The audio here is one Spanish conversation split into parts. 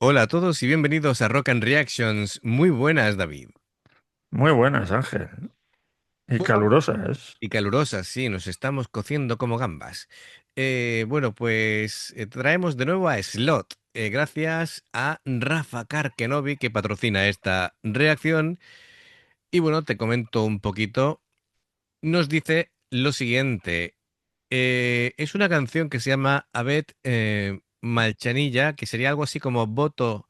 Hola a todos y bienvenidos a Rock and Reactions. Muy buenas, David. Muy buenas, Ángel. Y Bueno, calurosas. y calurosas, sí, nos estamos cociendo como gambas. Bueno, pues traemos de nuevo a Slot, gracias a Rafa Karkenovi que patrocina esta reacción. Y bueno, te comento un poquito. Nos dice lo siguiente. Es una canción que se llama Abet Malchanilla, que sería algo así como Voto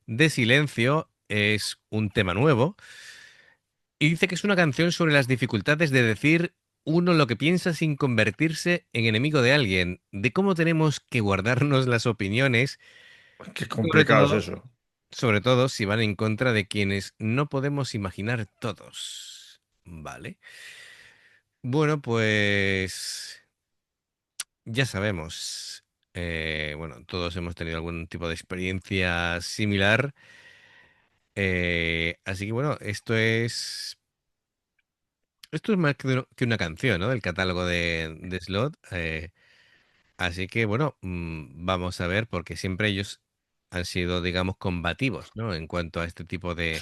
de Silencio. Es un tema nuevo. Y dice que es una canción sobre las dificultades de decir uno lo que piensa sin convertirse en enemigo de alguien, de cómo tenemos que guardarnos las opiniones, Qué sobre complicado es todo, eso. sobre todo si van en contra de quienes no podemos imaginar todos. ¿Vale? Bueno, pues ya sabemos. Bueno, todos hemos tenido algún tipo de experiencia similar. Así que bueno, esto es más que una canción, ¿no? Del catálogo de Slot. Así que bueno, vamos a ver, porque siempre ellos han sido, digamos, combativos, ¿no? En cuanto a este tipo Sí,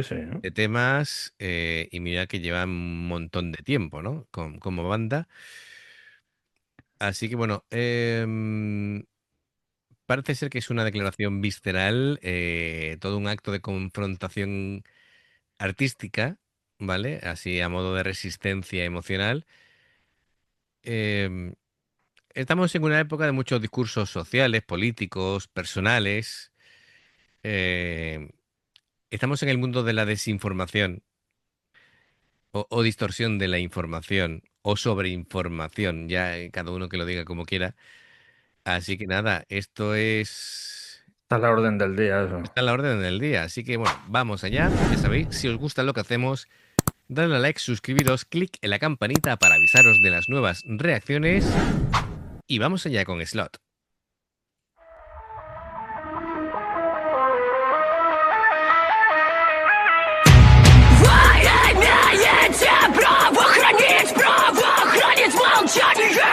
sí. de temas. Y mira que llevan un montón de tiempo, ¿no? Como banda. Así que bueno, parece ser que es una declaración visceral, todo un acto de confrontación artística, ¿vale? Así a modo de resistencia emocional. Em, Estamos en una época de muchos discursos sociales, políticos, personales. em, Estamos en el mundo de la desinformación o distorsión de la información o sobreinformación, ya cada uno que lo diga como quiera. Así que nada, Está a la orden del día eso. está a la orden del día. Así que bueno, vamos allá. Ya sabéis, si os gusta lo que hacemos, dadle a like, suscribiros, clic en la campanita para avisaros de las nuevas reacciones y vamos allá con Slot. Имеете право хранить, право хранить молчание.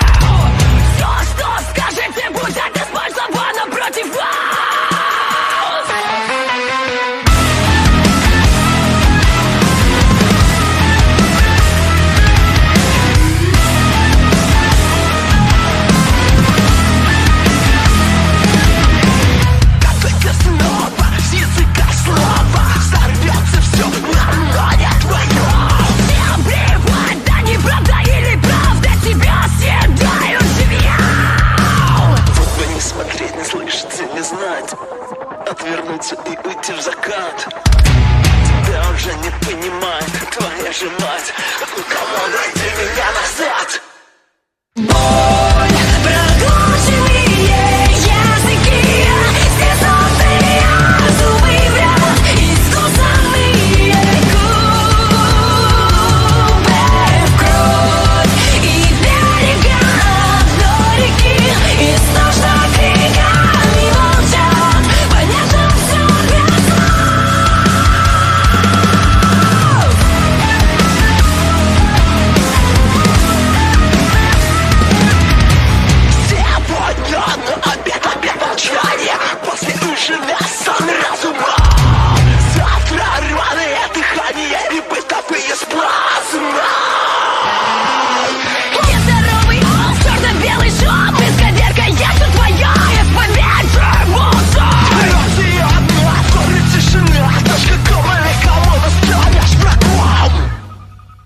Все, что скажете, будет использовано против вас. Как только снова с языка слова сорвется все, но не твое. Всем плевать, да неправда или правда, тебя съедают живьем. Вот бы не смотреть, не слышать и не знать, отвернуться и уйти в закат. Тебя уже не понимает твоя же мать. У кого найти меня назад? Боль, проглоченные языки, стиснутые зубы в ряд, искусанные губы в кровь и берега одной реки, истошно криками молчат, понятно все без Сегодня на обед молчания. После ужина сон разума. Завтра рваное дыхание и бытовые спазмы. нездоровый ум, черно-белый шум, исковерка, я все твоя, исповедь живота. Россия одна, горы тишина. Точка кома, кого достанешь врагом.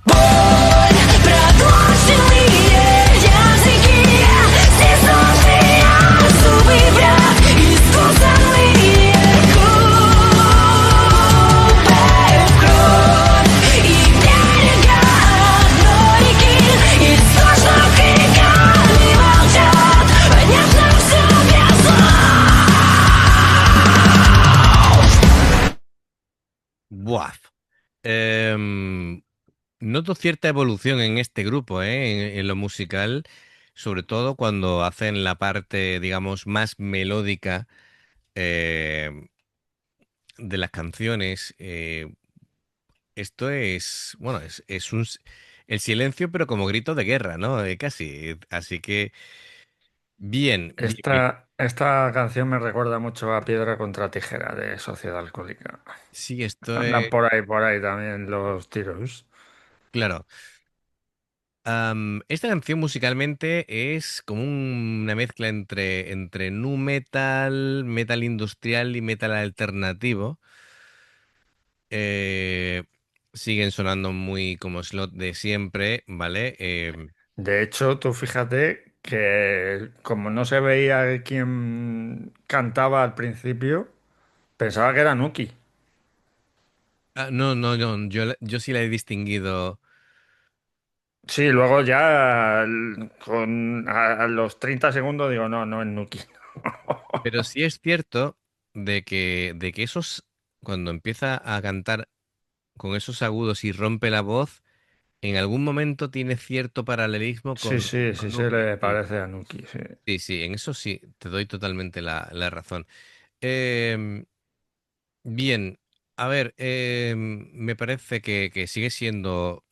Боль, проглоченные языки, стиснутые зубы в ряд, искусанные губы в кровь и берега одной реки, истошно криками молчат, понятно все без слов. Buah. Noto cierta evolución en este grupo, en lo musical, sobre todo cuando hacen la parte, digamos, más melódica em, de las canciones. Esto es, bueno, el silencio, pero como grito de guerra, ¿no? Casi. Así que Bien, bien, bien. Esta canción me recuerda mucho a Piedra contra Tijera de Sociedad Alcohólica. Sí, esto Andan es, por ahí también los tiros. claro. Esta canción musicalmente es como una mezcla entre nu metal, metal industrial y metal alternativo. Eh, Siguen sonando muy como slot de siempre, ¿vale? De hecho, tú fíjate que como no se veía quién cantaba al principio, pensaba que era Nuki. No, no, no, yo sí la he distinguido, Sí, luego ya a los 30 segundos digo, no, no es Nuki. pero sí es cierto de que cuando empieza a cantar con esos agudos y rompe la voz, en algún momento tiene cierto paralelismo Sí, sí, con sí se Nuki. le Sí, parece a Nuki, sí. sí, sí, en eso sí, te doy totalmente la razón. Em, Bien, a ver, me parece que siguen siendo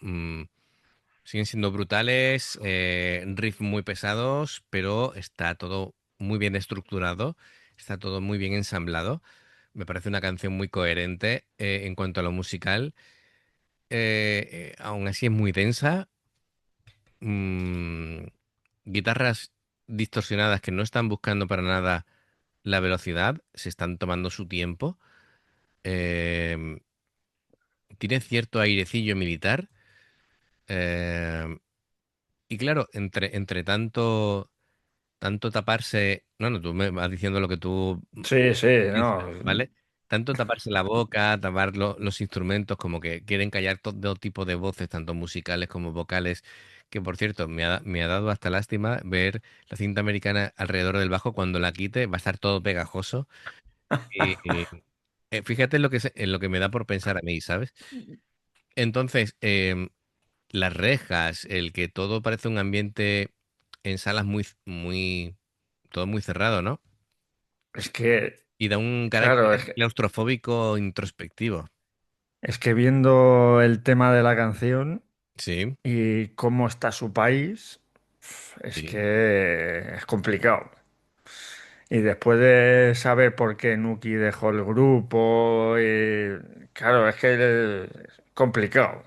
brutales, riffs muy pesados, pero está todo muy bien estructurado, está todo muy bien ensamblado. Me parece una canción muy coherente en cuanto a lo musical. Aún así es muy densa. mm, Guitarras distorsionadas que no están buscando para nada la velocidad, se están tomando su tiempo. Em, Tiene cierto airecillo militar. eh, y claro, entre tanto taparse, no, no, tú me vas diciendo lo que tú Sí, sí, no. piensas, ¿vale? Tanto taparse la boca, tapar los instrumentos, como que quieren callar todo tipo de voces, tanto musicales como vocales, que por cierto, me ha dado hasta lástima ver la cinta americana alrededor del bajo, cuando la quite va a estar todo pegajoso. Fíjate en lo que me da por pensar a mí, ¿sabes? Entonces, las rejas, el que todo parece un ambiente en salas todo muy cerrado, ¿no? Es que, Y da un claro, carácter claustrofóbico introspectivo. es que viendo el tema de la canción Sí, y cómo está su país, es sí, que es complicado. Y después de saber por qué Nuki dejó el grupo, claro, es que es complicado.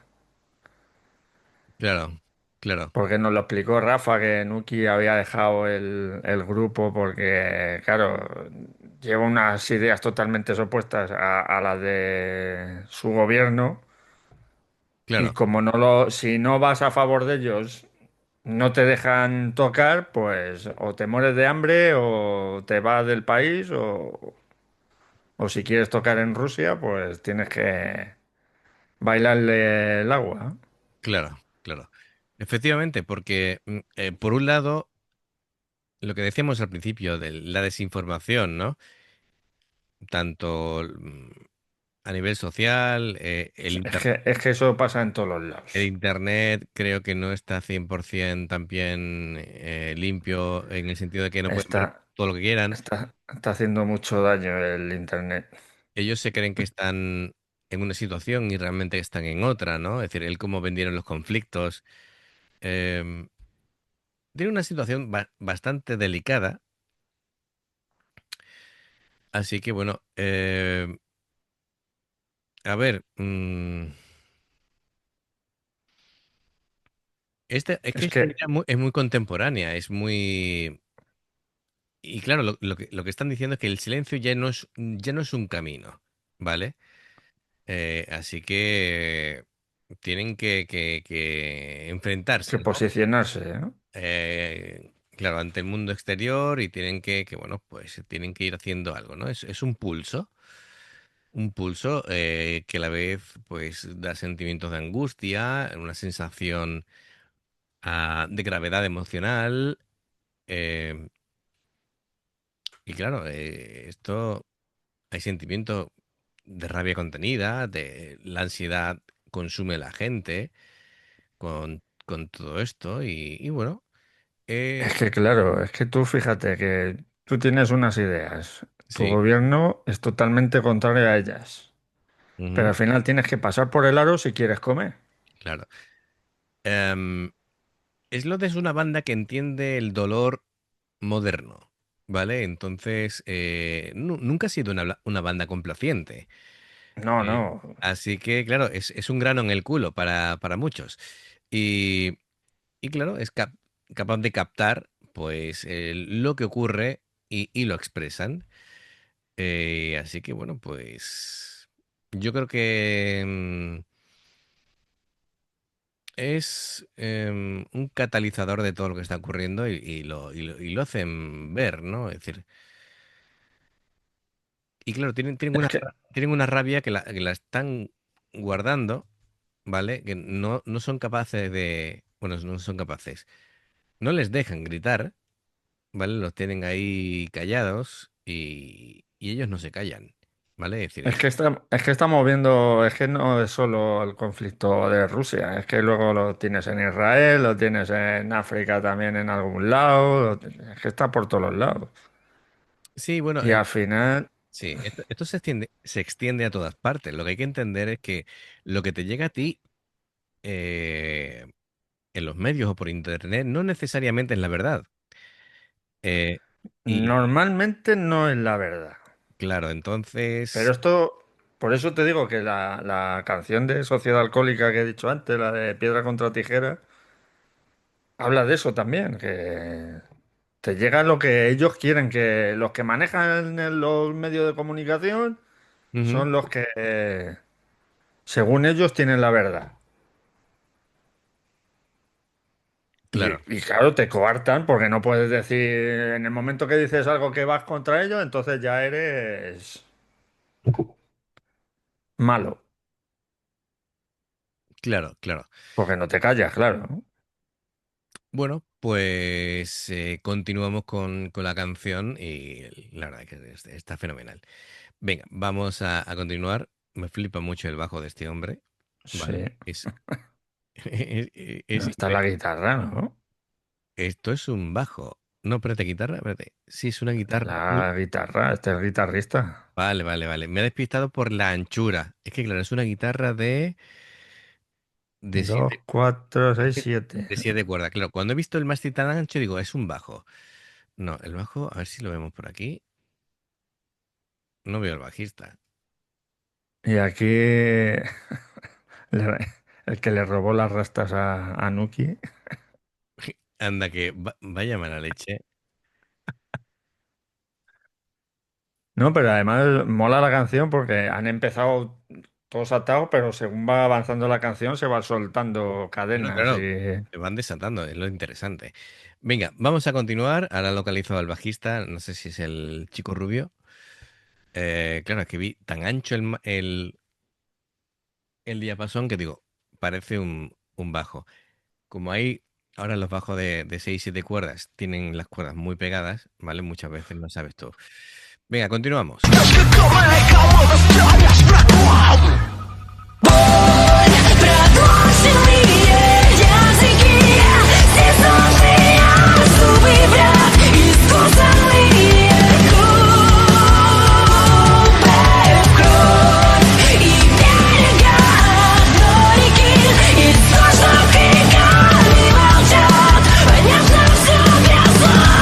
claro, claro, Porque nos lo explicó Rafa que Nuki había dejado el grupo porque, claro, lleva unas ideas totalmente opuestas a las de su gobierno. Y claro, como si no vas a favor de ellos, no te dejan tocar, pues o te mueres de hambre o te vas del país o si quieres tocar en Rusia, pues tienes que bailarle el agua. claro, claro. Efectivamente, porque por un lado, lo que decíamos al principio de la desinformación, ¿no? Tanto a nivel social, Es que eso pasa en todos los el lados. internet creo que no está 100% también limpio en el sentido de que no pueden ver Está, todo lo que quieran. está haciendo mucho daño el internet. Ellos se creen que están en una situación y realmente están en otra, ¿no? Es decir, el cómo vendieron los conflictos. em, Tiene una situación bastante delicada, así que bueno, a ver, es que Es esta que, idea es muy contemporánea, es muy... Y claro, lo que están diciendo es que el silencio ya no es un camino, ¿vale? Así que tienen que enfrentarse, que ¿no? posicionarse, ¿no? Claro, ante el mundo exterior y bueno, pues tienen que ir haciendo algo, ¿no? Es un pulso que a la vez, pues, da sentimientos de angustia, una sensación de gravedad emocional, eh, y claro, esto hay sentimiento de rabia contenida, de la ansiedad consume a la gente con todo esto y bueno, Es eh, que claro, es que tú fíjate que tú tienes unas ideas, tu sí, gobierno es totalmente contrario a ellas, pero ujú, al final tienes que pasar por el aro si quieres comer. claro. Em, Slot es una banda que entiende el dolor moderno, ¿vale? Entonces, nunca ha sido una banda complaciente. No, Eh, no. Así que, claro, es un grano en el culo para muchos. Y, y claro, es capaz de captar, pues, lo que ocurre y lo expresan. Así que, bueno, pues, yo creo que es un catalizador de todo lo que está ocurriendo y lo hacen ver, ¿no? Es decir, y claro, Es que, tienen una rabia que la están guardando, ¿vale? Que no son capaces de, bueno, no son capaces, no les dejan gritar, ¿vale? Los tienen ahí callados y ellos no se callan, ¿vale? Es decir, es que estamos viendo, es que no es solo el conflicto de Rusia, es que luego lo tienes en Israel, lo tienes en África también en algún lado, es que está por todos los lados. sí, bueno, Y al final, sí, esto se extiende a todas partes. Lo que hay que entender es que lo que te llega a ti eh, en los medios o por internet no necesariamente es la verdad. Eh, y normalmente no es la verdad. claro, Pero entonces, esto, por eso te digo que la canción de Sociedad Alcohólica que he dicho antes, la de Piedra contra Tijera, habla de eso también, que te llega lo que ellos quieren, que los que manejan los medios de comunicación ujú, son los que, según ellos, tienen la verdad. claro, Y claro, te coartan porque no puedes decir, en el momento que dices algo que vas contra ellos, entonces ya eres malo, claro, claro. porque no te callas, claro, ¿no? Bueno, pues continuamos con la canción y la verdad que está fenomenal. Venga, vamos a continuar. Me flipa mucho el bajo de este hombre, Sí. ¿vale? Es Está la increíble. guitarra, ¿no? Esto es un bajo. No, espérate, guitarra, espérate. Sí, es una guitarra. La guitarra, este es el guitarrista. Vale, vale, vale. Me he despistado por la anchura. Es que, claro, es una guitarra de Dos, siete, cuatro, seis, siete. de siete cuerdas. Claro, cuando he visto el mástil tan ancho, digo, es un bajo. No, el bajo, a ver si lo vemos por aquí. No veo el bajista. Y aquí el que le robó las rastas a Nuki. Anda, que vaya mala leche. No, pero además mola la canción porque han empezado todos atados, pero según va avanzando la canción se va soltando Claro, cadenas claro, y... se van desatando, es lo interesante. Venga, vamos a continuar. Ahora localizo al bajista, no sé si es el chico rubio. Claro, es que vi tan ancho el diapasón que digo, parece un bajo. Como hay ahora los bajos de 6 7 cuerdas, tienen las cuerdas muy pegadas, ¿vale? Muchas veces no sabes tú. Venga, continuamos. Продолженные языки, сезонные зубы врат, искусанные губы в кровь и берега одной реки, источник криками молчат, понятно все без слов.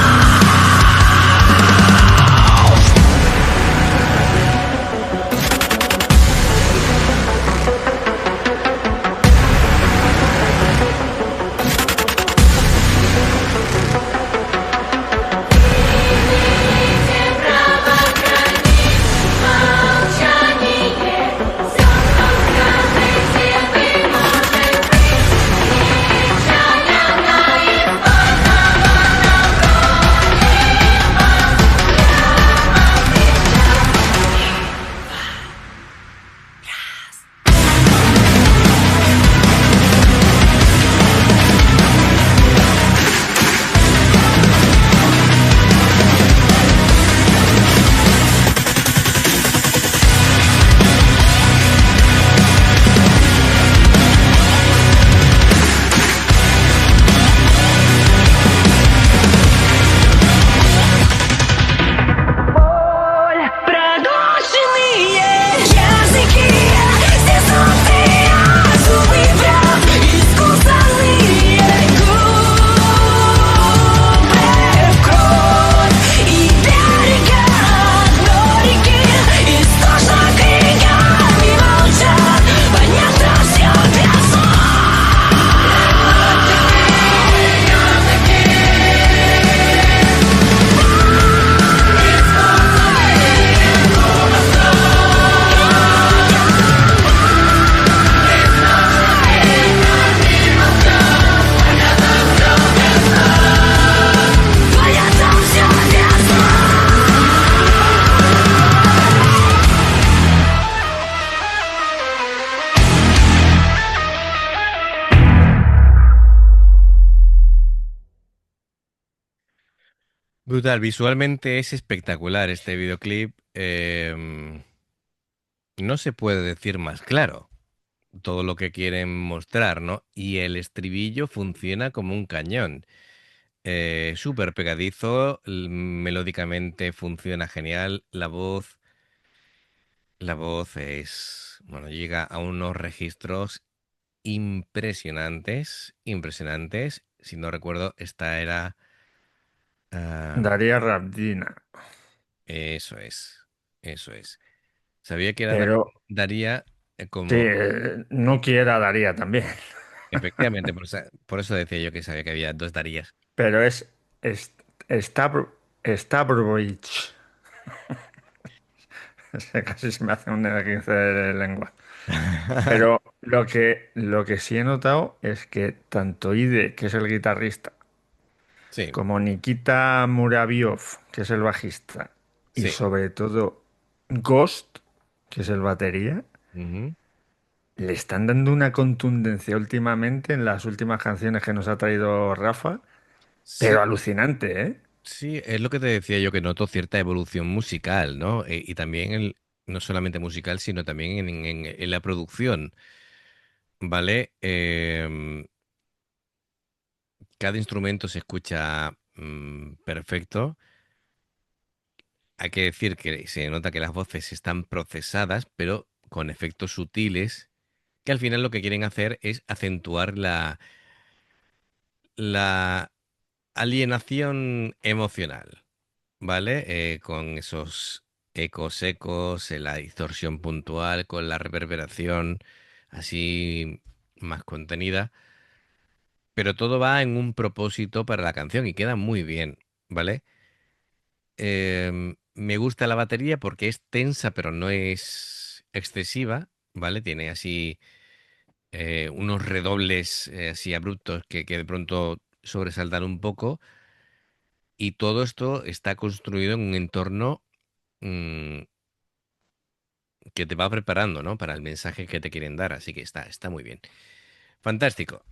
Brutal, visualmente es espectacular este videoclip. No se puede decir más claro todo lo que quieren mostrar, ¿no? Y el estribillo funciona como un cañón. Súper pegadizo, melódicamente funciona genial. La voz es, bueno, llega a unos registros impresionantes, impresionantes. Si no recuerdo, esta era... ah, Daría Rabdina. eso es, eso es. Sabía que era Pero Daría sí, como... no quiera Daría también. Efectivamente, por eso decía yo que sabía que había dos Darías. Pero es Stavrovich. Casi se me hace un esguince de lengua. Pero lo que sí he notado es que tanto Ide, que es el guitarrista, Sí, como Nikita Muraviov, que es el bajista, y sí. sobre todo Ghost, que es el batería, Ujú. le están dando una contundencia últimamente en las últimas canciones que nos ha traído Rafa, Sí, pero alucinante, ¿eh? sí, es lo que te decía yo, que noto cierta evolución musical, ¿no? Y también no solamente musical, sino también en la producción, ¿vale? Cada instrumento se escucha perfecto. Hay que decir que se nota que las voces están procesadas, pero con efectos sutiles, que al final lo que quieren hacer es acentuar la alienación emocional, ¿vale? Con esos ecos secos, la distorsión puntual, con la reverberación así más contenida, pero todo va en un propósito para la canción y queda muy bien, ¿vale? Me gusta la batería porque es tensa, pero no es excesiva, ¿vale? Tiene así unos redobles así abruptos que de pronto sobresaltan un poco. Y todo esto está construido en un entorno mm, que te va preparando, ¿no? Para el mensaje que te quieren dar. Así que está muy bien. Fantástico.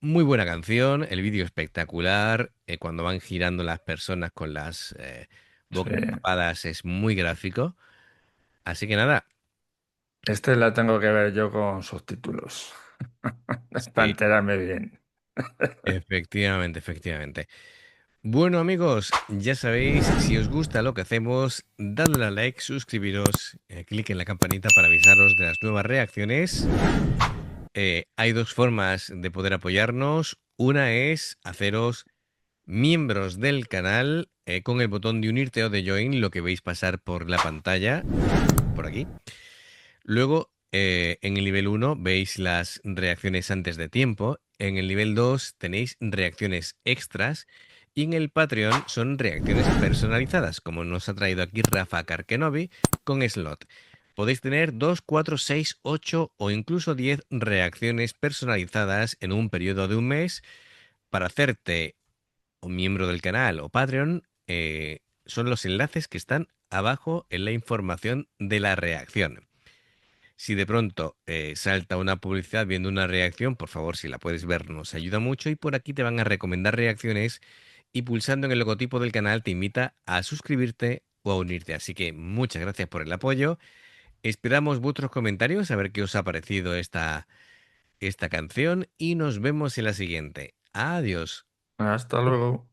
Muy buena canción, el vídeo espectacular. Cuando van girando las personas con las Sí. bocas tapadas es muy gráfico. Así que nada, Este la tengo que ver yo con subtítulos, para sí, enterarme bien. efectivamente, efectivamente. Bueno amigos, ya sabéis, si os gusta lo que hacemos, dadle a like, suscribiros, clic en la campanita para avisaros de las nuevas reacciones. Hay dos formas de poder apoyarnos. Una es haceros miembros del canal con el botón de unirte o de join, lo que veis pasar por la pantalla, por aquí. Luego, en el nivel 1 veis las reacciones antes de tiempo. En el nivel 2 tenéis reacciones extras. Y en el Patreon son reacciones personalizadas, como nos ha traído aquí Rafa Karkenobi con Slot. Podéis tener 2, 4, 6, 8 o incluso 10 reacciones personalizadas en un periodo de un mes. Para hacerte un miembro del canal o Patreon, son los enlaces que están abajo en la información de la reacción. Si de pronto salta una publicidad viendo una reacción, por favor, si la puedes ver, nos ayuda mucho y por aquí te van a recomendar reacciones y pulsando en el logotipo del canal te invita a suscribirte o a unirte. Así que muchas gracias por el apoyo. Esperamos vuestros comentarios a ver qué os ha parecido esta canción y nos vemos en la siguiente. Adiós. Hasta luego.